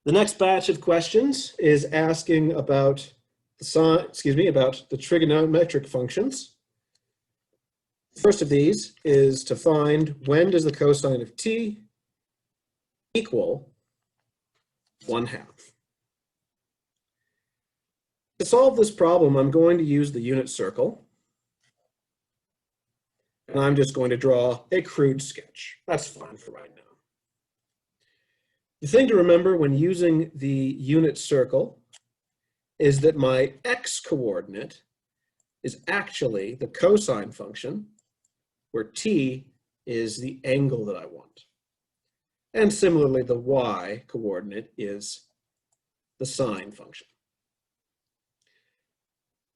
The next batch of questions is asking about the trigonometric functions. The first of these is to find when does the cosine of t equal 1/2. To solve this problem, I'm going to use the unit circle. And I'm just going to draw a crude sketch. That's fine for right now. The thing to remember when using the unit circle is that my x-coordinate is actually the cosine function, where t is the angle that I want. And similarly, the y-coordinate is the sine function.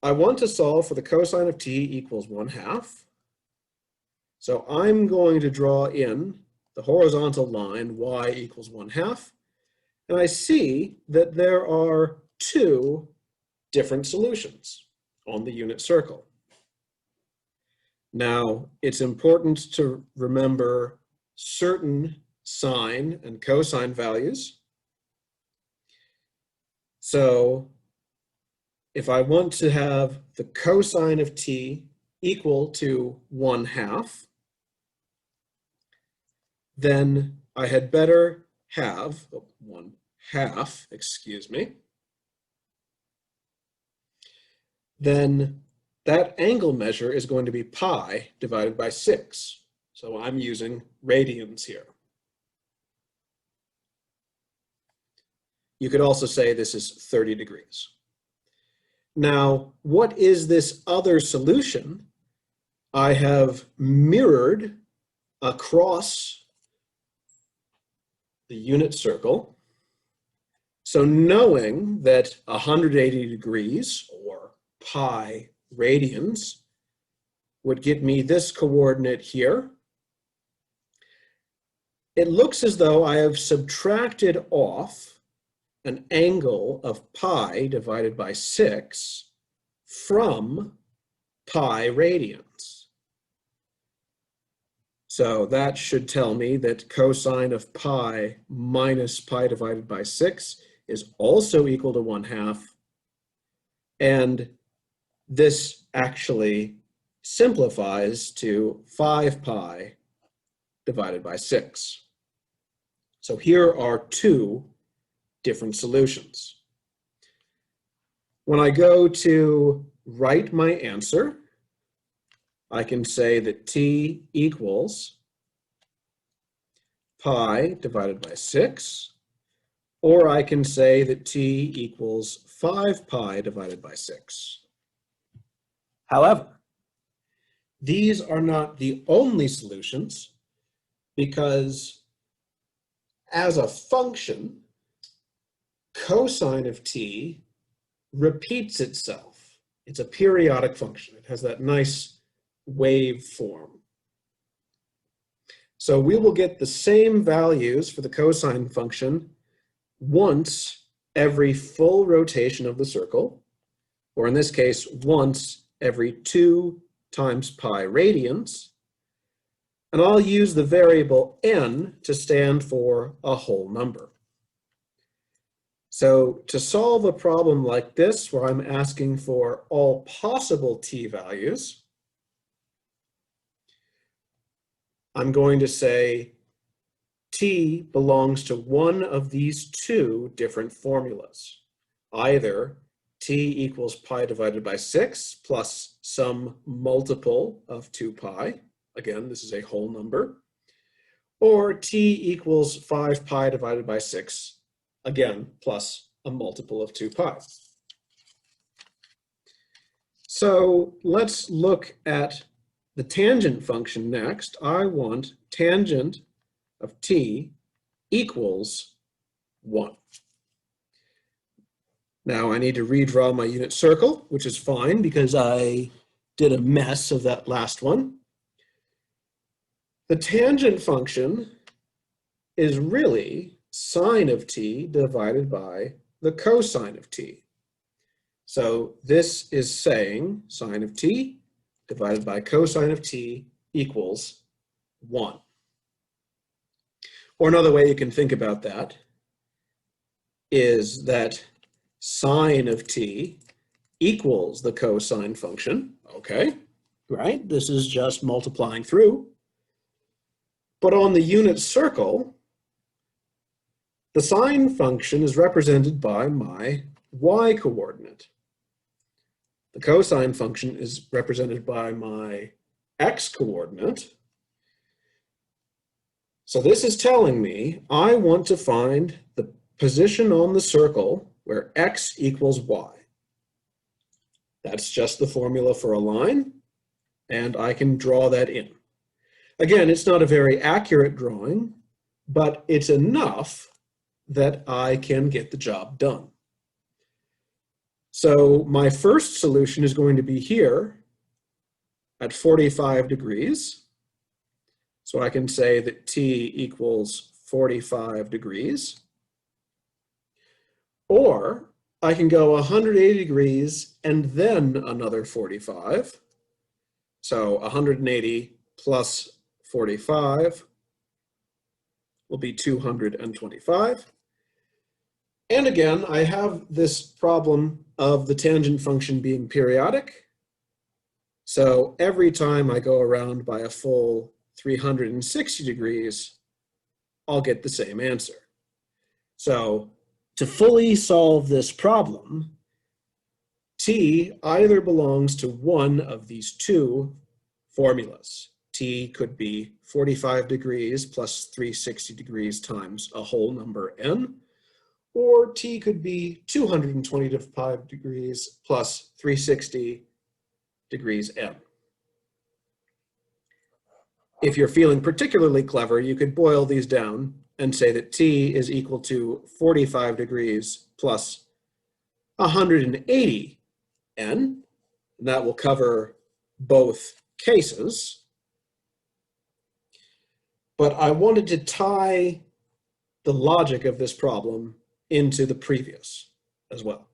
I want to solve for the cosine of t equals 1/2. So I'm going to draw in the horizontal line y equals 1/2, and I see that there are two different solutions on the unit circle. Now, it's important to remember certain sine and cosine values. So if I want to have the cosine of t equal to 1/2, then I had better have 1/2, excuse me, then that angle measure is going to be pi divided by 6. So I'm using radians here. You could also say this is 30 degrees. Now, what is this other solution? I have mirrored across the unit circle. So knowing that 180 degrees, or pi radians, would get me this coordinate here, it looks as though I have subtracted off an angle of pi divided by 6 from pi radians. So that should tell me that cosine of pi minus pi divided by 6 is also equal to 1/2. And this actually simplifies to 5 pi divided by 6. So here are two different solutions. When I go to write my answer, I can say that t equals pi divided by 6, or I can say that t equals 5 pi divided by 6. However, these are not the only solutions, because as a function, cosine of t repeats itself. It's a periodic function. It has that nice wave form. So we will get the same values for the cosine function once every full rotation of the circle, or in this case, once every 2 times pi radians. And I'll use the variable n to stand for a whole number. So to solve a problem like this, where I'm asking for all possible t values, I'm going to say t belongs to one of these two different formulas. Either t equals pi divided by 6 plus some multiple of 2 pi. Again, this is a whole number. Or t equals 5 pi divided by 6, again, plus a multiple of 2 pi. So let's look at the tangent function next. I want tangent of t equals 1. Now I need to redraw my unit circle, which is fine because I did a mess of that last one. The tangent function is really sine of t divided by the cosine of t. So this is saying sine of t divided by cosine of t equals 1. Or another way you can think about that is that sine of t equals the cosine function. Okay, right? This is just multiplying through. But on the unit circle, the sine function is represented by my y coordinate. The cosine function is represented by my x coordinate. So this is telling me I want to find the position on the circle where x equals y. That's just the formula for a line, and I can draw that in. Again, it's not a very accurate drawing, but it's enough that I can get the job done. So my first solution is going to be here at 45 degrees. So I can say that t equals 45 degrees. Or I can go 180 degrees and then another 45. So 180 plus 45 will be 225. And again, I have this problem of the tangent function being periodic. So every time I go around by a full 360 degrees, I'll get the same answer. So to fully solve this problem, t either belongs to one of these two formulas. T could be 45 degrees plus 360 degrees times a whole number n, or t could be 225 degrees plus 360 degrees n. If you're feeling particularly clever, you could boil these down and say that t is equal to 45 degrees plus 180 n, and that will cover both cases. But I wanted to tie the logic of this problem into the previous as well.